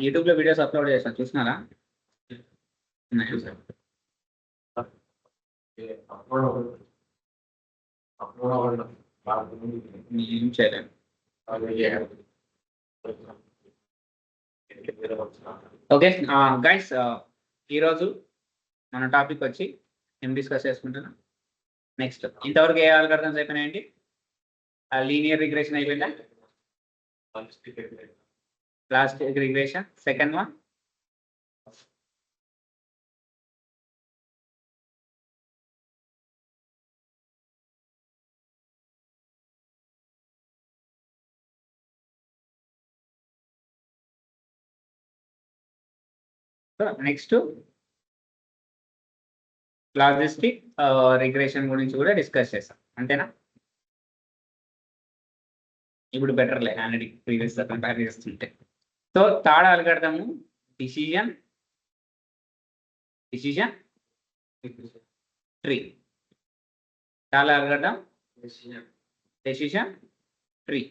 యూట్యూబ్లో videos upload చేస్తాను, చూసినారా? ఉన్నాయా సార్? ఏం చేయలేము. ఓకే గైస్, ఈరోజు మన టాపిక్ వచ్చి ఏం డిస్కస్ చేసుకుంటున్నాం. నెక్స్ట్ ఇంతవరకు ఏ ఆల్గరిథమ్స్ అయిపోయినాయండి? లీనియర్ రిగ్రెషన్ అయిపోయిందా? Logistic regression, second one next logistic regression గురించి కూడా డిస్కస్ చేస్తాం, అంతేనా? ఇప్పుడు బెటర్లే ఆల్రెడీ ప్రీవియస్ కంపేర్ చేస్తుంటే. So third algorithm decision tree. Third algorithm decision tree.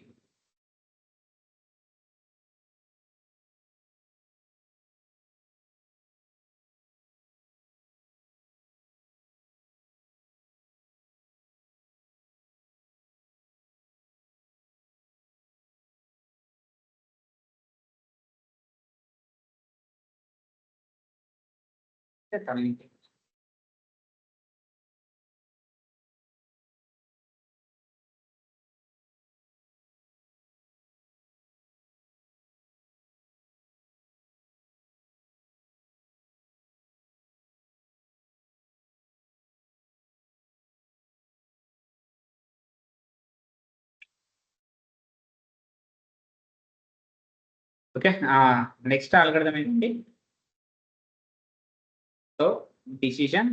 Okay, next algorithm ఏంటండి? సో డిసిజన్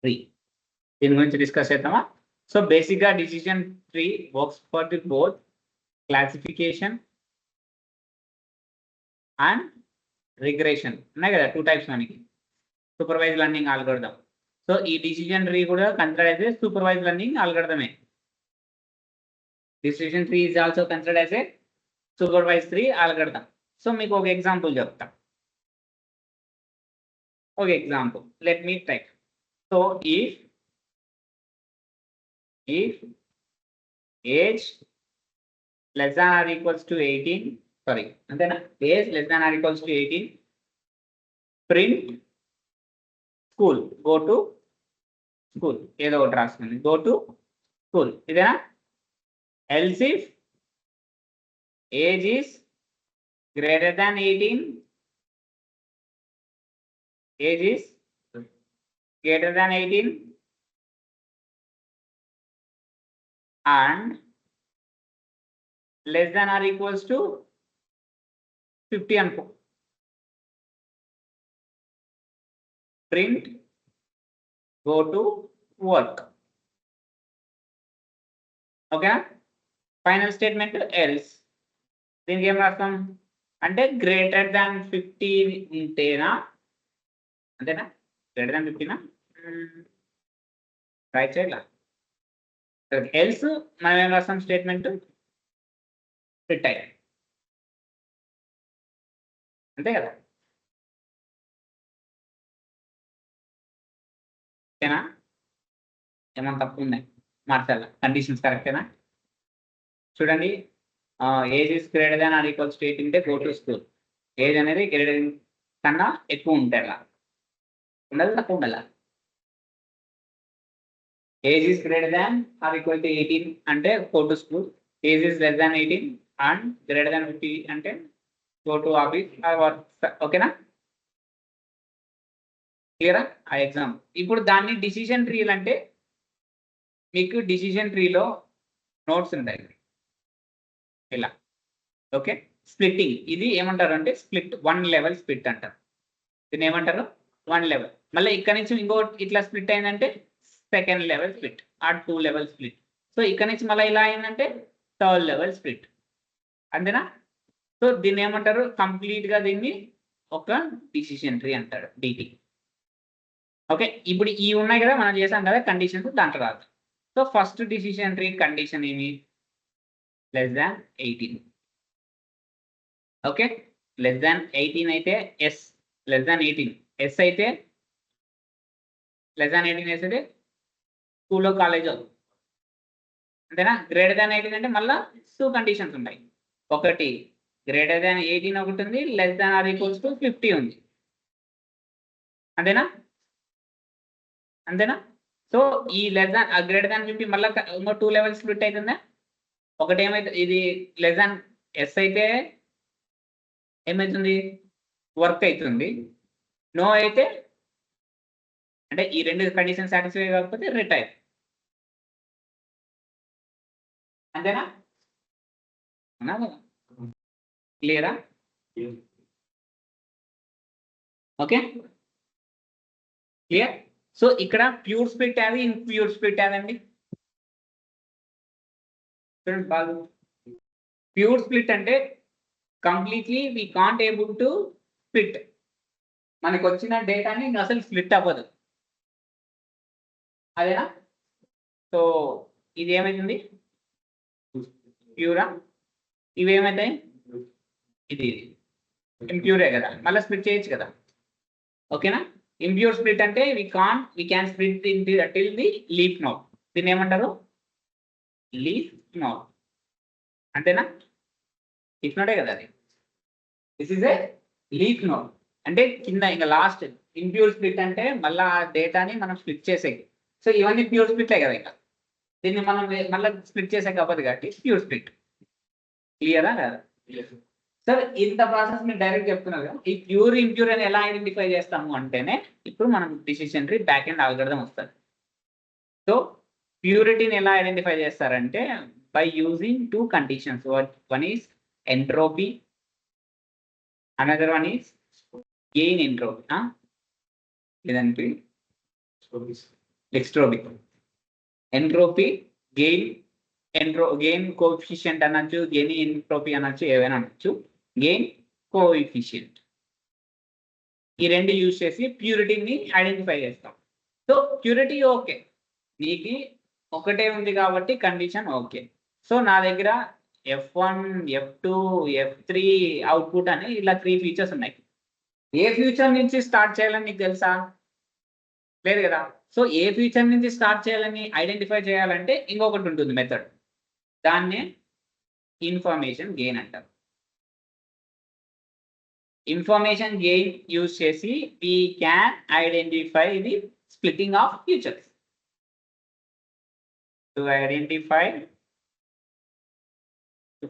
ట్రీ, దీని గురించి డిస్కస్ చేద్దామా? సో బేసిక్గా decision tree works for the both classification and regression ఉన్నాయి కదా, 2 టైప్స్ మనకి. Supervise learning algorithm. సో ఈ decision tree కూడా కన్సిడర్ అయితే సూపర్వైజ్ లెర్నింగ్ అల్గోరిథమే. Decision tree is also considered as a supervised tree algorithm. So మీకు ఒక ఎగ్జాంపుల్ చెప్తా. ఒక example let me type. So if age less than or equals to 18, sorry అంతేనా, age less than or equals to 18, print school, go to school, ఏదో ఒకటి రాస్తుంది, go to school, ఇదేనా? Else if age is greater than 18, age is greater than 18 and less than or equals to 50 అనుకో, print go to work. Okay, final statement else. దీనికి ఏం రాస్తాం అంటే greater than 50 ఉంటేనా, అంతేనా? గ్రేటర్ దాన్ 50నా రైట్ సైడ్ లా else మనం ఏం రాస్తాం statement retire, అంతే కదా? ఓకేనా? ఏమన్నా తప్పు ఉన్నాయి మార్చాలా? కండిషన్స్ కరెక్టేనా? చూడండి, age is greater than or equals to 18 ఉంటే గో టు స్కూల్. ఏజ్ అనేది గ్రేటర్ కన్నా ఎక్కువ ఉంటే అలా ఉండాలి, తక్కువ ఉండాలా? Age is greater than or equal to 18 అంటే go to school. Age is less than 18 and greater than 50 అంటే go to office or work. ఓకేనా? క్లియరా ఆ ఎగ్జామ్? ఇప్పుడు దాన్ని డిసిజన్ ట్రీలు అంటే మీకు డిసిజన్ ట్రీలో నోట్స్ ఉంటాయి ఇలా. ఓకే, స్ప్లిట్టింగ్ ఇది ఏమంటారు అంటే స్ప్లిట్, 1 లెవెల్ స్ప్లిట్ అంటారు. దీన్ని ఏమంటారు? 1 లెవెల్. మళ్ళీ ఇక్కడ నుంచి ఇంకో ఇట్లా స్ప్లిట్ అయిందంటే సెకండ్ లెవెల్ స్ప్లిట్, ఆ 2 లెవెల్ స్ప్లిట్. సో ఇక్కడ నుంచి మళ్ళీ ఇలా అయిందంటే థర్డ్ లెవెల్ స్ప్లిట్, అంతేనా? సో దీన్ని ఏమంటారు? కంప్లీట్గా దీన్ని ఒక డిసిజన్ ట్రీ అంటారు, డిటి. ఓకే, ఇప్పుడు ఈ ఉన్నాయి కదా మనం చేసాం కదా కండిషన్స్, దాంట్లో రాదు. So first decision tree condition ఏమి? Less than 18. Okay, less than 18 అయితే ఎస్, లెస్ దాన్ 18 ఎస్ అయితే, లెస్ దాన్ 18 ఎస్ అయితే స్కూల్లో కాలేజ్ అవుతుంది. అంతేనా? గ్రేటర్ దాన్ 18 అంటే మళ్ళీ 2 కండిషన్స్ ఉన్నాయి. ఒకటి గ్రేటర్ దాన్ 18 ఒకటి ఉంది, less than or equals to 50 ఉంది. అంతేనా? అంతేనా? సో ఈ లెస్ దాన్ గ్రేటర్ దాన్ 50 మళ్ళీ ఇంకో 2 లెవెల్స్ స్ప్లిట్ అవుతుందా? ఒకటి ఏమైతే ఇది లెస్ దాన్ ఎస్ అయితే ఏమవుతుంది? వర్క్ అవుతుంది. నో అయితే అంటే ఈ 2 కండిషన్ సాటిస్ఫై కాకపోతే రిటైర్. అంతేనా? క్లియరా? Okay, clear. సో ఇక్కడ ప్యూర్ స్ప్లిట్ అది, ఇన్ప్యూర్ స్ప్లిట్ అదండి. బాగా ప్యూర్ స్ప్లిట్ అంటే completely we can't able to split. మనకు వచ్చిన డేటాని అసలు స్ప్లిట్ అవ్వదు. అదేనా? సో ఇది ఏమైతుంది? ప్యూరా. ఇవి ఏమైతాయి? ఇది ఇంప్యూరే కదా, మళ్ళీ స్ప్లిట్ చేయొచ్చు కదా. ఓకేనా? ఇంప్యూర్ స్ప్లిట్ అంటే we can split until the leaf node. దీన్ని ఏమంటారు? Leaf node. అంతేనా? లీఫ్ నోడే కదా అది. This is a leaf node. అంటే కింద ఇంకా లాస్ట్ ఇంప్యూర్ స్ప్లిట్ అంటే మళ్ళీ ఆ డేటాని మనం స్ప్లిట్ చేసేది. సో ఇవన్నీ ప్యూర్ స్ప్లిట్లే కదా. ఇంకా దీన్ని మనం మళ్ళీ స్ప్లిట్ చేసే అవ్వదు కాబట్టి ప్యూర్ స్ప్లిట్. క్లియరా కదా? సార్ ఇంత ప్రాసెస్ మీరు డైరెక్ట్ చెప్తున్నారు కదా. ఈ ప్యూర్ ఇంప్యూర్ అని ఎలా ఐడెంటిఫై చేస్తాము అంటేనే ఇప్పుడు మనం decision tree back and algorithm వస్తుంది. సో ప్యూరిటీని ఎలా ఐడెంటిఫై చేస్తారంటే by using 2 conditions. One is entropy, another one is gain entropy. లేదంటే ఎక్స్ట్రోపీ. ఎంట్రోపీ, గెయిన్ కోఎఫిషియంట్ అనొచ్చు, గెయిన్ ఎంట్రోపీ అనొచ్చు, ఏవైనా అనొచ్చు. గెయిన్ కోఎఫిషియంట్ ఈ 2 యూజ్ చేసి ప్యూరిటీని ఐడెంటిఫై చేస్తాం. సో ప్యూరిటీ ఓకే, నీకు ఒకటే ఉంది కాబట్టి కండిషన్ ఓకే. సో నా దగ్గర F1, F2, F3 అవుట్పుట్ అని ఇలా 3 ఫీచర్స్ ఉన్నాయి. ఏ ఫ్యూచర్ నుంచి స్టార్ట్ చేయాలని నీకు తెలుసా? లేదు కదా. సో ఏ ఫ్యూచర్ నుంచి స్టార్ట్ చేయాలని ఐడెంటిఫై చేయాలంటే ఇంకొకటి ఉంటుంది మెథడ్. దాన్నే ఇన్ఫర్మేషన్ గెయిన్ అంటారు. ఇన్ఫర్మేషన్ గెయిన్ యూజ్ చేసి we can identify the splitting of futures. To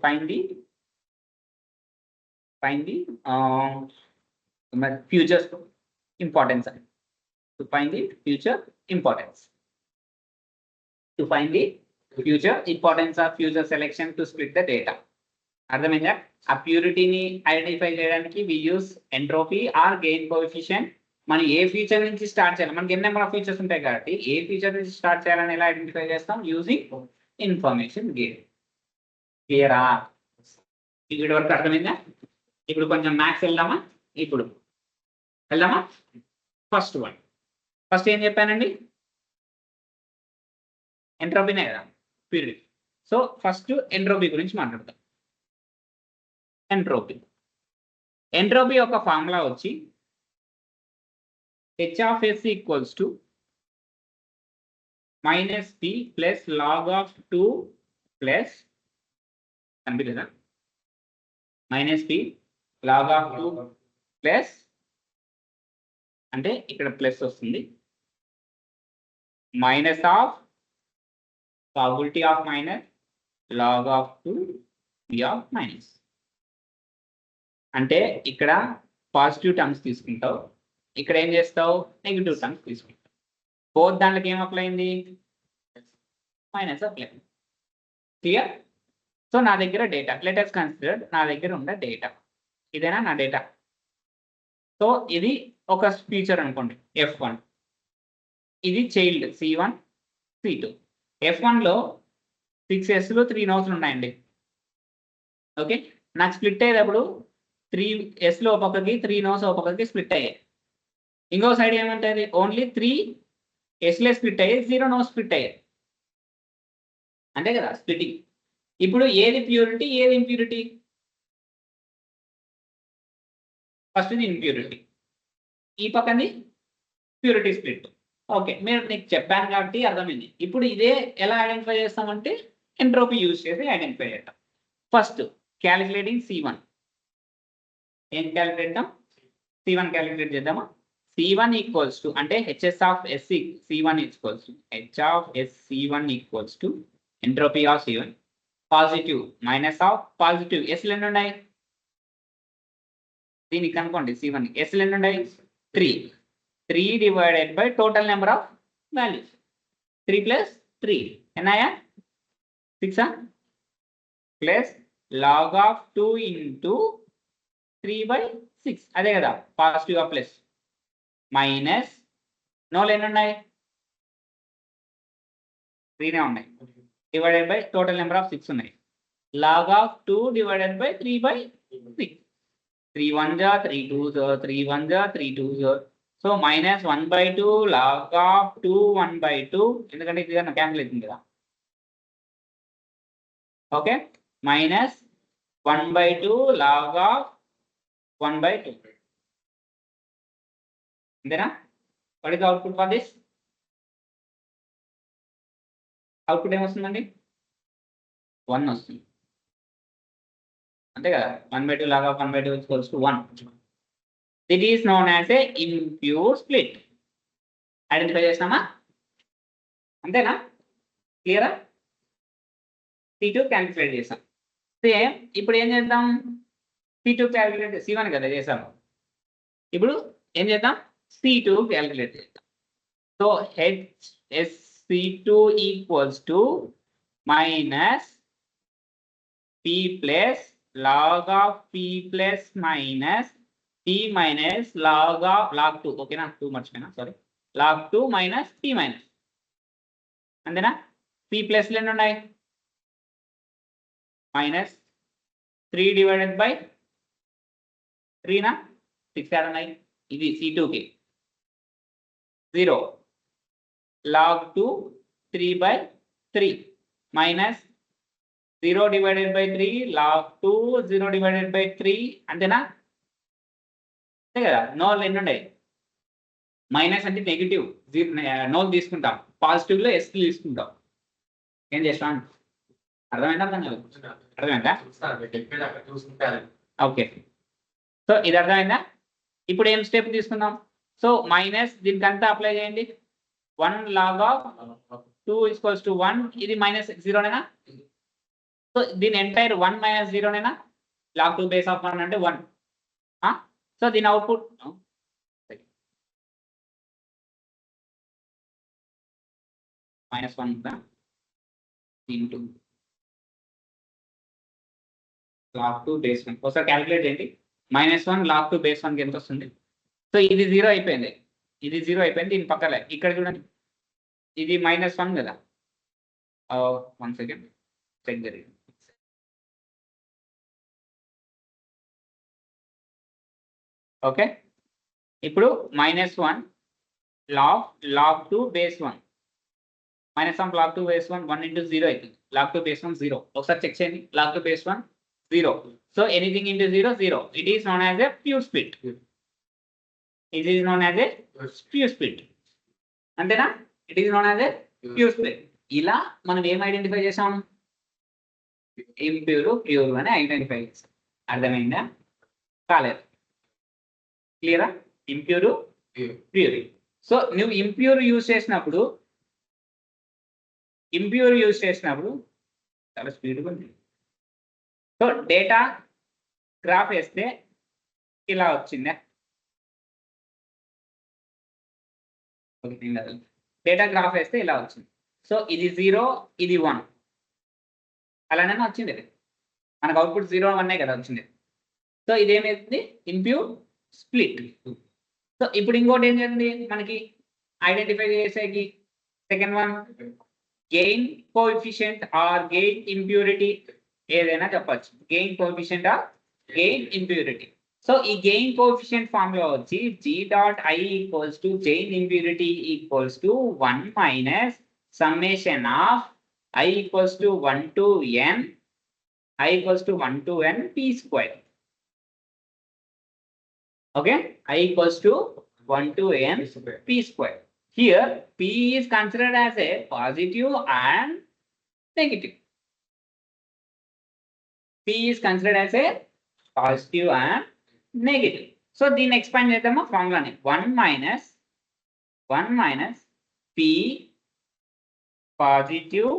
find the futures importance. To find the future importance. To find the future importance of future selection to split the data. అర్థమైందా? ఆ ప్యూరిటీని identify చేయడానికి we use entropy or gain coefficient. మనం ఏ feature నుంచి start చేయాలి, మనకి ఎన్ని నెంబర్ ఆఫ్ ఫీచర్స్ ఉంటాయి కాబట్టి ఏ ఫీచర్ నుంచి స్టార్ట్ చేయాలని ఎలా ఐడెంటిఫై చేస్తాం? Using information gain. క్లియరా? ఇప్పటి వరకు అర్థమైందా? ఇప్పుడు కొంచెం మ్యాథ్స్ వెళ్దామా? ఇప్పుడు వెళ్దామా? ఫస్ట్ ఏం చెప్పానండి? ఎంట్రోపీనే కదా ప్యూరిటీ. సో ఫస్ట్ ఎంట్రోపీ గురించి మాట్లాడతాం. ఎంట్రోపీ యొక్క ఫార్ములా వచ్చి H(S) equals to -P plus log of 2 plus కనిపించదా? -P log of 2 ప్లస్ అంటే ఇక్కడ ప్లస్ వస్తుంది, minus of probability of minus log of 2 P of minus. అంటే ఇక్కడ పాజిటివ్ టర్మ్స్ తీసుకుంటావు, ఇక్కడ ఏం చేస్తావు? నెగిటివ్ టర్మ్స్ తీసుకుంటావు. బోత్ దాంట్లోకి ఏం అప్లై అయింది? Minus apply. క్లియర్? సో నా దగ్గర డేటా, లెట్ us కన్సిడర్ నా దగ్గర ఉన్న డేటా ఇదేనా నా డేటా. సో ఇది ఒక ఫీచర్ అనుకోండి F1, ఇది చైల్డ్ C1, C2. F1లో 6 S'లు 3 No's ఉన్నాయండి. ఓకే, నాకు స్ప్లిట్ అయ్యేటప్పుడు 3 S'లు ఒక పక్కకి 3 No's ఒక పక్కకి స్ప్లిట్ అయ్యాయి. ఇంకో సైడ్ ఏమంటుంది? ఓన్లీ 3 S'లే స్ప్లిట్ అయ్యాయి, 0 No's స్ప్లిట్ అయ్యాయి. అంతే కదా స్ప్లిట్టింగ్. ఇప్పుడు ఏది ప్యూరిటీ ఏది ఇంప్యూరిటీ? ఫస్ట్ ఇది ఇంప్యూరిటీ, ఈ పక్కది ప్యూరిటీ స్ప్లిట్. ఓకే, నీకు చెప్పాను కాబట్టి అర్థమైంది. ఇప్పుడు ఇదే ఎలా ఐడెంటిఫై చేస్తామంటే ఎంట్రోపీ యూజ్ చేసి ఐడెంటిఫై చేద్దాం. First calculating C1. ఏం క్యాలిక్యులేట్ చేద్దాం? C1 క్యాలిక్యులేట్ చేద్దామా? C1 ఈక్వల్స్ టు అంటే H S of S C C1 equals to H of C1 equals to entropy of C1 positive minus of positive ఎస్లు ఎన్ని ఉన్నాయి? దీనికి కనుకోండి C1 ఎస్లు ఎన్ని ఉన్నాయి? 3 divided by total number of values 3 plus 3 ఎన్నాయా 6 ప్లస్ లాగ్ ఆఫ్ 2 ఇంటూ 3/6 అదే కదా పాజిటివ్ ప్లస్ మైనస్ నోలు ఎన్ని ఉన్నాయి? 3నే ఉన్నాయి divided by total number of 6 ఉన్నాయి. లాగ్ ఆఫ్ 2 డివైడెడ్ బై 3/6 3 1 जा 3 2 जा 3 1 जा 3 2 जा సో మైనస్ 1/2 లాగ్ ఆఫ్ 2 1/2 ఎందుకంటే ఇది క్యాన్సిల్ అవుతుంది కదా. ఓకే, మైనస్ 1/2 లాగ్ ఆఫ్ 1/2 అంతేనా? What is output for this? Output ఏమొస్తుందండి? 1 వస్తుంది అంతే కదా. 1/2 log of 1/2 equals to 1. It is known as a impure split. Identify చేసినామా? అంతేనా? క్లియరా? C2 క్యాలిక్యులేట్ చేసాం. సేమ్ ఇప్పుడు ఏం చేద్దాం? C2 క్యాలిక్యులేట్ C1 కదా చేసాము. ఇప్పుడు ఏం చేద్దాం? C2 క్యాలిక్యులేట్ చేద్దాం. So HSC2 equals to minus P plus log of P plus minus P minus log 2 ఓకేనా? 2 మర్చిపోయినా sorry. log 2 minus P minus అంతేనా? P ప్లస్ ఎన్ని ఉన్నాయి? మైనస్ 3 డివైడెడ్ బై 3నా 6 యాడ్ ఉన్నాయి. ఇది C2కి 0 log 2 3/3 minus 0 divided by 3 log 2 0 divided by 3 అంతేనా? కదా. నోలు ఎన్ని ఉన్నాయి? మైనస్ అంటే నెగిటివ్ నోలు తీసుకుంటాం, పాజిటివ్ లో ఎస్ తీసుకుంటాం. ఏం చేస్తాం? అర్థమైందా? అర్థమైందా? ఓకే, సో ఇది అర్థమైందా? ఇప్పుడు ఏం స్టెప్ తీసుకుందాం? సో మైనస్ దీనికి అంతా అప్లై చేయండి. 1 లాగ్ ఆఫ్ 2 ఈక్వల్స్ టు 1 ఇది మైనస్ 0నేనా? సో దీని ఎంటైర్ 1 మైనస్ 0నేనా? లాగ్ 2 బేస్ ఆఫ్ 1 అంటే 1. సో దీని అవుట్పుట్ -1 ఇంటూ లాగ్ 2 బేస్ 1 ఒకసారి క్యాలిక్యులేట్ చేయండి. -1 లాగ్ 2 బేస్ 1కి ఎంత వస్తుంది? సో ఇది 0 అయిపోయింది, ఇది 0 అయిపోయింది. దీని పక్కలే ఇక్కడ చూడండి, ఇది -1 కదా. 1 సెకండ్ చెక్ జరిగింది. ఓకే, ఇప్పుడు -1 log 2 base 1 -1 log 2 base 1 into 0 అవుతుంది. log 2 base 1 0 ఒకసారి చెక్ చేయండి. log 2 base 1 0. So anything into 0 0. It is known as a pure split. It is known as a pure split అంతేనా? It is known as a pure split. ఇలా మనం ఏం identify చేసాం? Impure pure అని identify చేసాం. అర్థమైందా? కాలేదు? క్లియరా? Impure pure. సో నువ్వు ఇంప్యూర్ యూజ్ చేసినప్పుడు చాలా స్పీడ్గా ఉంది. సో డేటా గ్రాఫ్ వేస్తే ఇలా వచ్చిందా? డేటా గ్రాఫ్ వేస్తే ఇలా వచ్చింది. సో ఇది 0 ఇది 1 అలానే వచ్చింది. ఇది మనకు అవుట్పుట్ 0 1 కదా వచ్చింది. సో ఇదేమైంది? Impure split. సో ఇప్పుడు ఇంకోటి ఏం చేయండి మనకి ఐడెంటిఫై చేసేకి? Second one gain coefficient or gain impurity ఏదైనా చెప్పచ్చు. Gain coefficient or gain impurity. So ఈ గెయిన్ కోఎఫిషియంట్ ఫార్ములా వచ్చి G.I equals to gain impurity equals to 1 minus summation of I equals to 1 to n I equals to 1 to n p square. Okay, I equals to 1 to n p square. Here p is considered as a positive and negative. P is considered as a positive and negative. So దీన్ని expand చేద్దామా ఫార్ములాని 1 minus p positive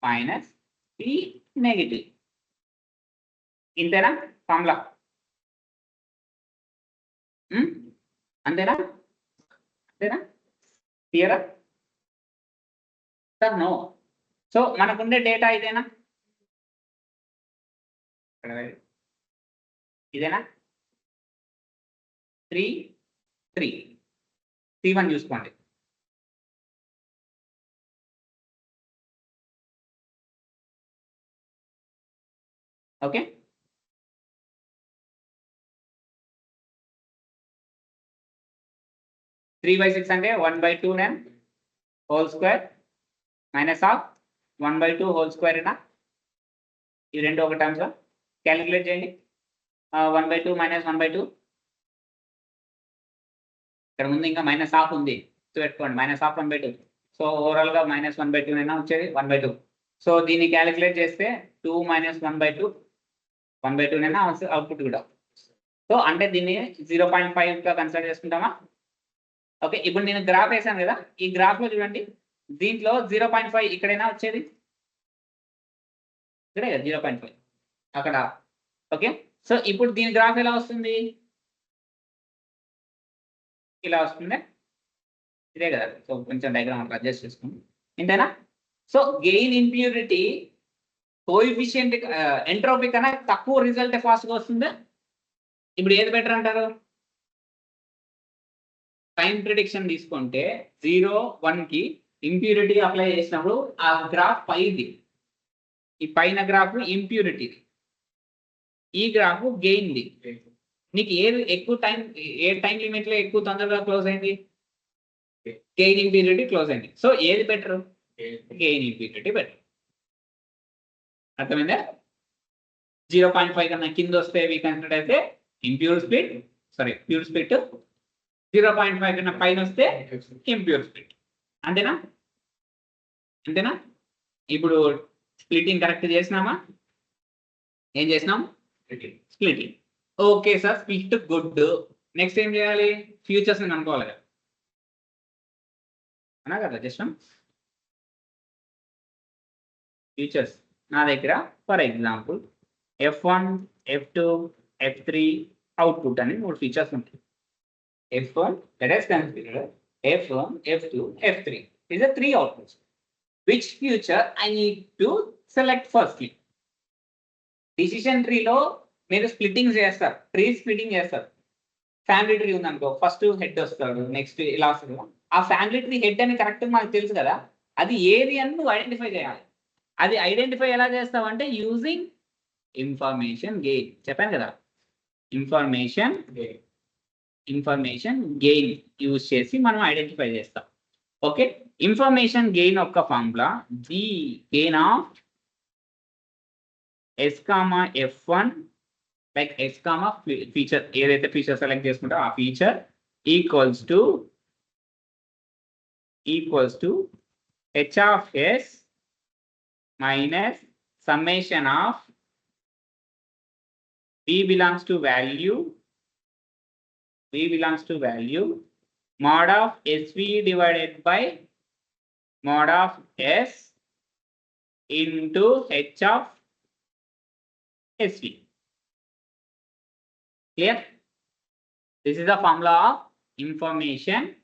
minus p negative. ఇంతేనా formula? అంతేనా? క్లియరా sir? No. So మనకుండే data ఇదేనా? ఇదేనా? 3 3 C1 చూసుకోండి. Okay, 3/6 అంటే 1/2 n whole square minus of 1/2 whole square ఏనా? ఈ రెండు ఒక టర్మ్స్ క్యాలిక్యులేట్ చేయండి. 1/2 మైనస్ 1/2 ఇక్కడ ముందు ఇంకా మైనస్ హాఫ్ ఉంది పెట్టుకోండి. Minus half 1/2. సో ఓవరాల్ గా మైనస్ 1/2 అయినా వచ్చేది 1/2. సో దీన్ని క్యాలిక్యులేట్ చేస్తే 2 మైనస్ 1/2 అయినా అవుట్పుట్ కూడా. సో అంటే దీన్ని 0.5 గా కన్సిడర్ చేసుకుంటామా? ఓకే, ఇప్పుడు నేను గ్రాఫ్ వేసాను కదా, ఈ గ్రాఫ్ లో చూడండి, దీంట్లో 0.5 ఇక్కడైనా వచ్చేది, ఇక్కడే కదా 0.5 అక్కడ. ఓకే, సో ఇప్పుడు దీని గ్రాఫ్ ఎలా వస్తుంది? ఇలా వస్తుంది, ఇదే కదా. సో కొంచెం డయాగ్రామ్ అడ్జస్ట్ చేసుకోండి, ఇంతేనా? So gain impurity coefficient entropy కన్నా తక్కువ రిజల్ట్ ఫాస్ట్గా వస్తుంది. ఇప్పుడు ఏది బెటర్ అంటారు? టైం ప్రిడిక్షన్ తీసుకుంటే 0 1 కి ఇంప్యూరిటీ అప్లై చేసినప్పుడు ఆ గ్రాఫ్ పైది, ఈ పైన గ్రాఫ్ ఇంప్యూరిటీ, ఈ గ్రాఫ్ గెయిన్ది. నీకు ఏది ఎక్కువ టైం, ఏ టైం లిమిట్ లో ఎక్కువ తొందరగా క్లోజ్ అయింది? గెయిన్ ఇంప్యూరిటీ క్లోజ్ అయింది. సో ఏది బెటర్? Gain impurity better. అర్థమైందా? 0.5 కన్నా కింద వస్తే వీ కన్సిడర్ అయితే impure split, sorry pure split. 0.5 కన్నా పైన వస్తే ఇంప్యూర్ స్ప్లిట్. అంతేనా? అంతేనా? ఇప్పుడు స్ప్లిటింగ్ కరెక్ట్ చేసినామా? ఏం చేసినాం? Splitting. Okay sir, split good. Next ఏం చేయాలి? ఫ్యూచర్స్ ని అనుకోవాలి కదా, అన్నా కదా? జస్ట్ ఫ్యూచర్స్ నా దగ్గర for example F1, F2, F3 output అని 3 ఫీచర్స్ ఉంటాయి. F1, let us consider F1, F2, F3. These are 3 outputs. Which feature I need to select firstly? Decision tree లో మీరు స్ప్లిట్టింగ్ చేస్తారు, ట్రీ స్ప్లిట్టింగ్ చేస్తారు. Family tree ఉందనుకో, first head వస్తాడు, next ఇలా వస్తుంది. ఆ ఫ్యామిలీ ట్రీ హెడ్ అని కరెక్ట్ మనకు తెలుసు కదా, అది ఏది అని నువ్వు ఐడెంటిఫై చేయాలి. అది ఐడెంటిఫై ఎలా చేస్తావంటే యూజింగ్ ఇన్ఫర్మేషన్ గెయిన్. చెప్పాను కదా, ఇన్ఫర్మేషన్ గెయిన్ యూజ్ చేసి మనం ఐడెంటిఫై చేస్తాం. ఓకే, ఇన్ఫర్మేషన్ గెయిన్ యొక్క formula the gain of S, F1 like S, feature ఏదైతే ఫీచర్ సెలెక్ట్ చేసుకుంటారో ఆ feature equals to H of S minus summation of V belongs to value mod of SV divided by mod of S into H of SV. Clear? This is the formula of information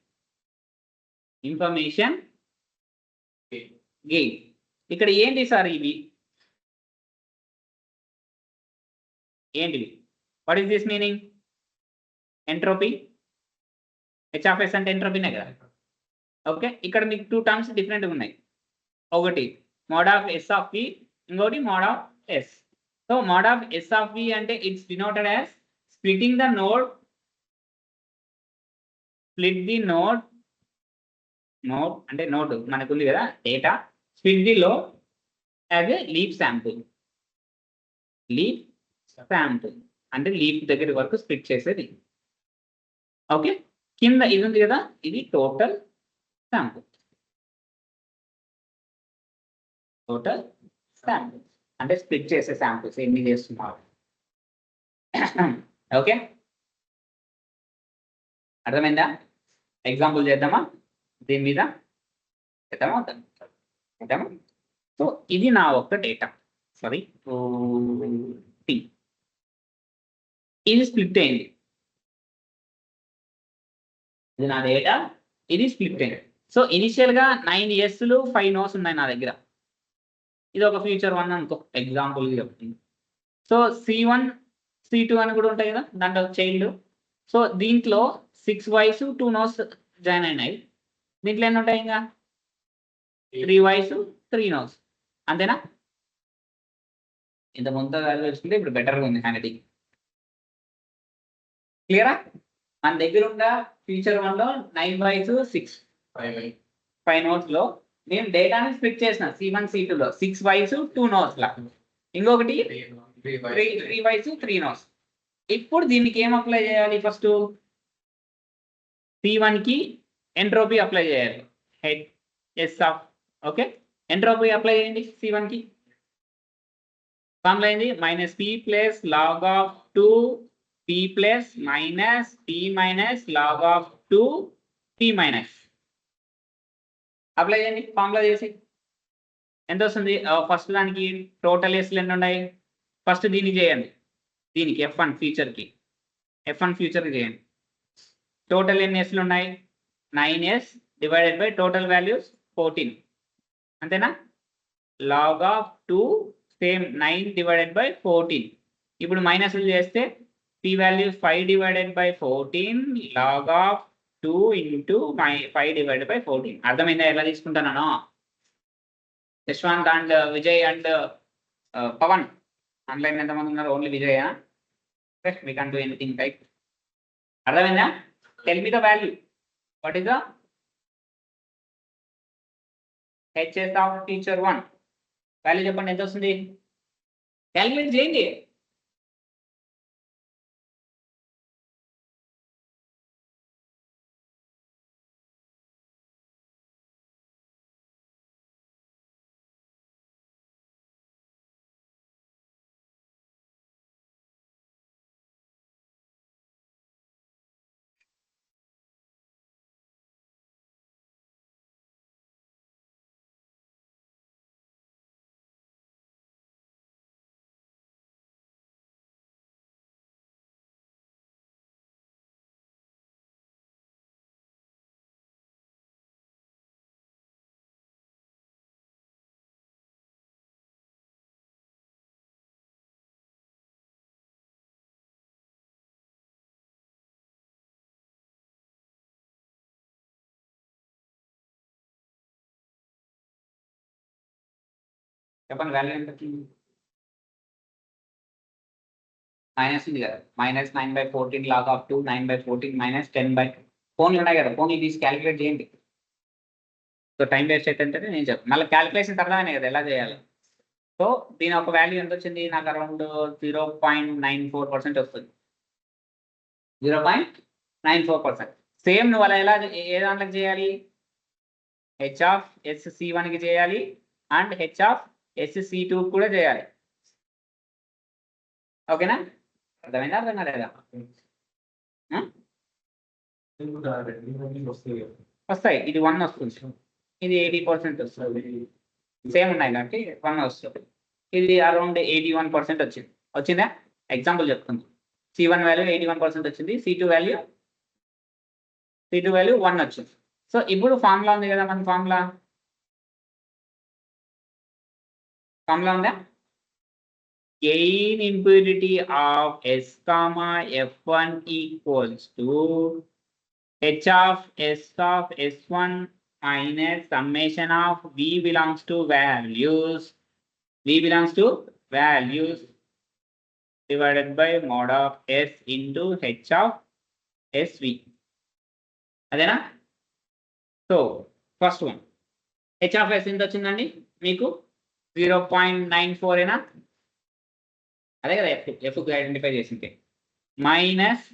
gain. ఇక్కడ ఏంటి sir ఇవి? ఏంటివి? What is this meaning? Entropy. H of S అంటే ఎంట్రోపీనే కదా. Okay, ఇక్కడ మీకు 2 terms డిఫరెంట్గా ఉన్నాయి. ఒకటి mode of S of V, ఇంకోటి mode of S. So mode of S of V అంటే it's denoted as splitting the node, split the node అంటే నోడ్ మనకు ఉంది కదా డేటా, స్ప్లిట్ ది లో as a leaf sample. Leaf sample అంటే leaf దగ్గర వరకు స్ప్లిట్ చేసేది. ఓకే, కింద ఇది ఉంది కదా, ఇది టోటల్ శాంపుల్. టోటల్ శాంపుల్ అంటే స్ప్లిట్ చేసే శాంపుల్స్ ఎన్ని చేస్తున్నారు. ఓకే, అర్థమైందా? ఎగ్జాంపుల్ చేద్దామా దీని మీద? చేద్దామా? సో ఇది నా ఒక్క డేటా, సారీ టీ, ఇది స్ప్లిట్ అయింది. ఇది నా డేటా, ఇది స్ప్లిట్ అయింది. సో ఇనిషియల్ గా 9 ఎస్లు 5 నోస్ ఉన్నాయి నా దగ్గర. ఇది ఒక ఫ్యూచర్ 1 అనుకో, ఎగ్జాంపుల్ చెప్తుంది. సో C1 C2 అని కూడా ఉంటాయి కదా దాంట్లో చైల్డ్. సో దీంట్లో 6 వైస్ 2 నోస్ జాయిన్ అయినాయి. దీంట్లో ఎన్ని ఉంటాయి? ఇంకా 3 వైస్ 3 నోస్, అంతేనా? ఇంత ముందు వాల్యూ వచ్చింటే ఇప్పుడు బెటర్గా ఉంది హ్యాండ్ రైటింగ్. క్లియరా? మన దగ్గర ఉన్న ఫీచర్ 1లో 9 వైస్ 6 5 నోట్స్ లో నేను డేటాని స్ప్లిట్ చేసిన C1 C2లో 6 వైస్ 2 నోట్స్ లా, ఇంకొకటి 3 వైస్ 3 నోట్స్. ఇప్పుడు దీనికి ఏం అప్లై చేయాలి? ఫస్ట్ C1 కి ఎంట్రోపీ అప్లై చేయాలి. H of, okay, entropy apply చేయండి C1 కి. ఫార్ములా ఏంది? -P plus log of 2 P plus minus P minus log of 2 P minus. Apply చేయండి ఫార్ములా చేసి. ఎంత వస్తుంది? ఫస్ట్ దానికి టోటల్ ఎస్లు ఎన్ని ఉన్నాయి? ఫస్ట్ దీన్ని చేయండి, దీనికి F1 ఫ్యూచర్కి, F1 ఫ్యూచర్కి చేయండి. టోటల్ ఎన్ని ఎస్లు ఉన్నాయి? 9s divided by total values 14, అంతేనా? log of 2 same 9 divided by 14. ఇప్పుడు మైనస్లు చేస్తే P values 5 divided by 14 log of 2 into 5 divided by 14. అర్థమైందా ఎలా తీసుకుంటానో? Yashwant and Vijay and Pavan online ఎంతమంది ఉన్నారు? Only Vijay. we can't do anything, right? అర్థమైందా? Tell me the value. What is the HS of teacher 1 value చెప్పండి, ఎంత వస్తుంది? క్యాలిక్యులేట్ చేయండి. చెప్పండి వాల్యూ ఎంత? మైనస్ ఉంది కదా, -9/14 log ఆఫ్ 2 9/14 మైనస్ 10/. ఫోన్లు ఉన్నాయి కదా, ఫోన్లు తీసి క్యాలిక్యులేట్ చేయండి. సో టైం వేస్ట్ అయితే నేను చెప్పను, మళ్ళీ క్యాలిక్యులేషన్ తర్వాతనే కదా ఎలా చేయాలి. సో దీని ఒక వాల్యూ ఎంత వచ్చింది నాకు? అరౌండ్ 0.94% వస్తుంది. 0.94%. సేమ్ నువ్వు అలా ఎలా ఏ దాంట్లోకి చేయాలి? హెచ్ ఆఫ్ SC1కి చేయాలి అండ్ హెచ్ ఆఫ్ SC2 కూడా చేయాలి. ఓకేనా? అర్థమైందా? అర్థం కాలేదా? వస్తాయి. ఇది 1 వస్తుంది, ఇది 80% వస్తుంది. సేమ్ ఉన్నాయి కాబట్టి 1 వస్తుంది. ఇది అరౌండ్ 81% వచ్చింది. వచ్చిందా? ఎగ్జాంపుల్ చెప్తుంది. C1 వాల్యూ 81% వచ్చింది, C2 వాల్యూ 1 వచ్చింది. సో ఇప్పుడు ఫార్ములా ఉంది కదా, మన ఫార్ములా ఉందా? Gain impurity of S comma F1 equals to H of S of S1 minus summation of V belongs to values divided by mod of S into H of SV. అదేనా? So first one H of S ఎంత వచ్చిందండి మీకు? 0.94 ఏనా? అదే కదా F identify చేసింది. Minus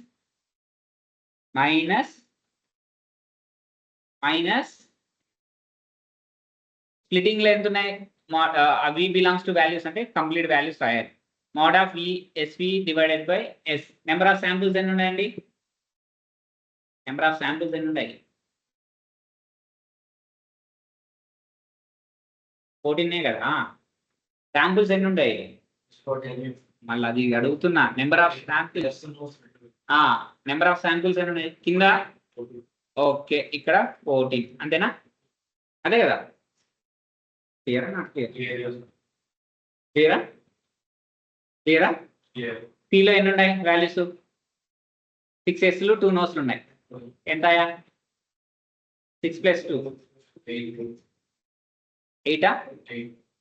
splitting లో ఎంత ఉన్నాయి? వి బిలాంగ్స్ టు వాల్యూస్ అంటే కంప్లీట్ వాల్యూస్ రాయాలి. Mode of SV divided by S. Number of samples ఎన్ని ఉన్నాయండి? నెంబర్ ఆఫ్ శాంపుల్స్ ఎన్ని ఉన్నాయి? 14 కదా. శాంపుల్స్ ఎన్ని ఉంటాయి? మళ్ళీ అది అడుగుతున్నా. నెంబర్ ఆఫ్ శాంపుల్స్ ఎన్ని ఉన్నాయి కింద? ఓకే, ఇక్కడ 14 అంతేనా? అదే కదా. క్లియరా? P లో ఎన్ని ఉన్నాయి వాల్యూస్? 6 ఎస్లు 2 నోస్లు ఉన్నాయి. ఎంత? 6 + 2 8.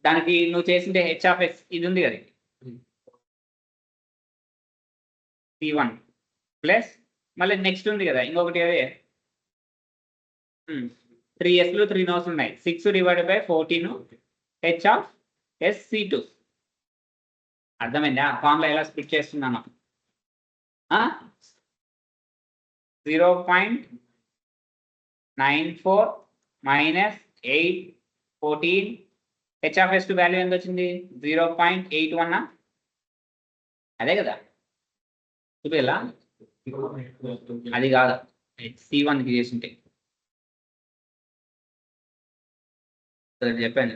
దానికి నువ్వు చేసింటే H(s) ఇది ఉంది కదా, P1 ప్లస్ మళ్ళీ నెక్స్ట్ ఉంది కదా ఇంకొకటి, అదే 3 ఎస్లు 3 నోస్లు ఉన్నాయి. 6 / 14 H(s) C2. అర్థమైందా? ఫార్ములా ఎలా స్ప్లిట్ చేస్తున్నాను? 0.94 మైనస్ 8 14 H(s) వాల్యూ ఎంత వచ్చింది? 0.81. అదే కదా చూపేలా? అది కాదు, C1కి చేసింటే చెప్పాను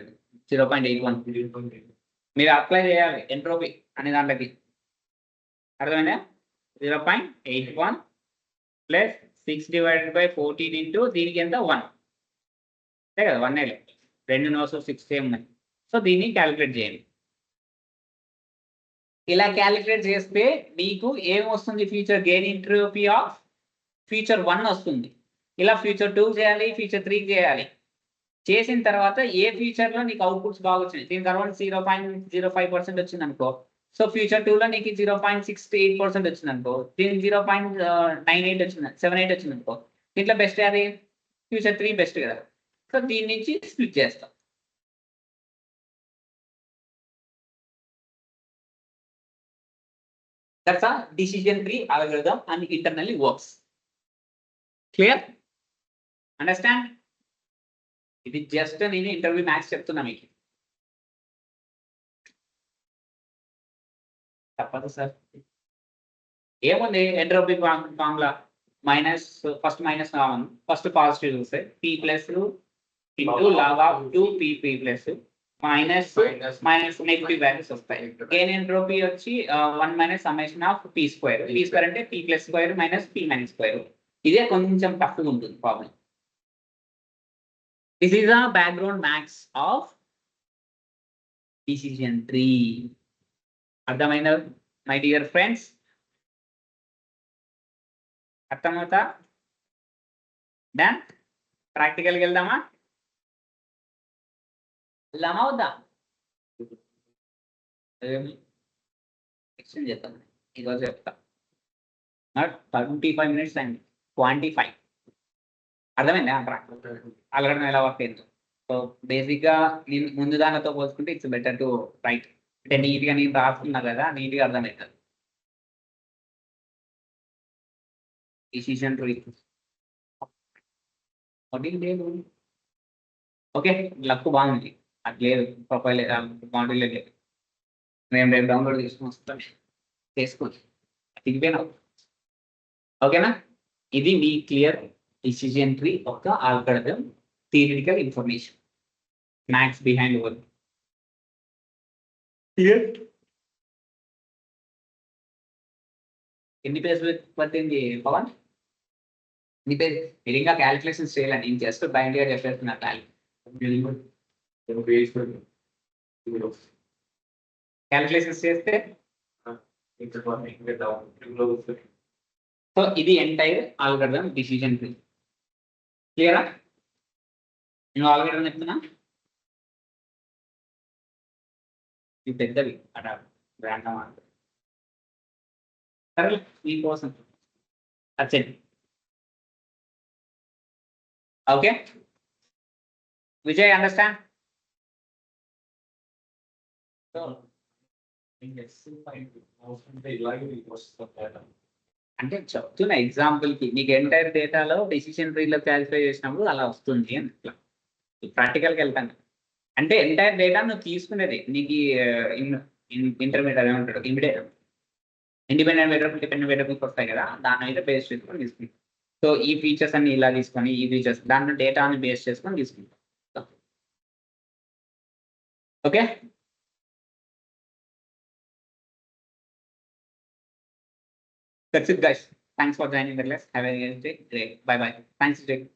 0.81. మీరు అప్లై చేయాలి ఎంట్రోపీ అనే దాంట్లోకి. అర్థమైందా? 0.81 ప్లస్ 6 / 14 ఇంటూ దీనికి ఎంత? 1. అంతే కదా, 1 2 నోస్ 6 సేమ్ ఉన్నాయి. సో దీన్ని క్యాలిక్యులేట్ చేయండి. ఇలా క్యాలిక్యులేట్ చేస్తే మీకు ఏం వస్తుంది? Future gain entropy of future 1 వస్తుంది. ఇలా ఫ్యూచర్ 2 చేయాలి, ఫ్యూచర్ 3 చేయాలి. చేసిన తర్వాత ఏ ఫ్యూచర్లో నీకు అవుట్పుట్స్ బాగా వచ్చినాయి, దీని తర్వాత 0.05% వచ్చింది అనుకో, సో ఫ్యూచర్ 2లో నీకు 0.68% వచ్చింది అనుకో, దీనికి 0.98 వచ్చింది, 78 వచ్చింది అనుకో, దీంట్లో బెస్ట్ అది ఫ్యూచర్ 3 బెస్ట్ కదా. సో దీని నుంచి స్ప్లిట్ చేస్తాం. That's a decision tree algorithm and internally works. Clear? Understand? ఇది జస్ట్ నేను ఇంటర్వ్యూ మ్యాథ్స్ చెప్తున్నా మీకు. తప్పదు సార్. ఏముంది entropy formula? Minus first minus కావాలి, ఫస్ట్ పాజిటివ్ చూస్తే P+ into log of 2PP plus minus negative values వస్తాయి. గెయిన్ ఎంట్రోపీ వచ్చి 1 - సమ్మేషన్ ఆఫ్ P² అంటే P+² మైనస్ P- స్క్వేర్. ఇదే కొంచెం టఫ్గా ఉంటుంది problem. This is the background maths of decision tree. అర్థమైందా మై డియర్ ఫ్రెండ్స్? అర్థమవుతా? డన్. ప్రాక్టికల్కి వెళ్దామా? అవుదా? ఎక్స్టెండ్ చేద్దాం, ఈరోజు చెప్తా. 25 minutes అండి. 25. అర్థమైందా? అలగడం ఎలా వర్క్ అయిందో. సో బేసిక్గా నేను ముందు దానితో పోల్చుకుంటే ఇట్స్ బెటర్ టు రైట్. అంటే నీట్గా నేను రాసుకున్నా కదా, నీట్గా అర్థమవుతుంది. డిసిషన్ ట్రీ లేదు. ఓకే, లక్ బాగుంది. అది లేదు, ప్రొఫైల్ మోడల్ లేదు. మేము రేపు డౌన్లోడ్ చేసుకుని వస్తాం, చేసుకోండి. దిగిపోయినావు. ఓకేనా? ఇది మీ క్లియర్ డిసిజన్ ట్రీ ఒక algorithm theoretical information, maths behind work. Clear? ఎన్ని పేజీలు పట్టింది పవన్? ఎన్ని పేజ్? మీరు ఇంకా క్యాలిక్యులేషన్స్ చేయాలి. నేను జస్ట్ బైండ్గా చెప్పేస్తున్నా. క్యాలిక్యులేషన్స్ చేస్తే సో ఇది ఎంటైర్ ఆల్గరిథం డిసిజన్ ట్రీ. క్లియరా? నేను ఆల్గరిథం చెప్తున్నా. ఇది పెద్దవి అట ర్యాండమ్ అంటే సరే మీకోసం వచ్చేది. Okay Vijay, understand? అంటే చెప్తున్న ఎగ్జాంపుల్ కి నీకు ఎంటైర్ డేటాలో డెసిషన్ ట్రీలో క్లాసిఫై చేసినప్పుడు అలా వస్తుంది అని ప్రాక్టికల్కి వెళ్తాను. అంటే ఎంటైర్ డేటా నువ్వు తీసుకునేది నీకు ఇంటర్మీడియట్ ఏమంటాడు ఇండిపెండెంట్ వేరియబుల్ డిపెండెంట్ వేరియబుల్స్ వస్తాయి కదా, దాని మీద బేస్ చేసుకొని తీసుకుంటాం. సో ఈ ఫీచర్స్ అన్ని ఇలా తీసుకొని ఈ ఫీచర్స్ దాంట్లో డేటాని బేస్ చేసుకొని తీసుకుంటాం. Okay, that's it guys. Thanks for joining the class. Have a nice day. Great. Bye bye. Thanks Jake.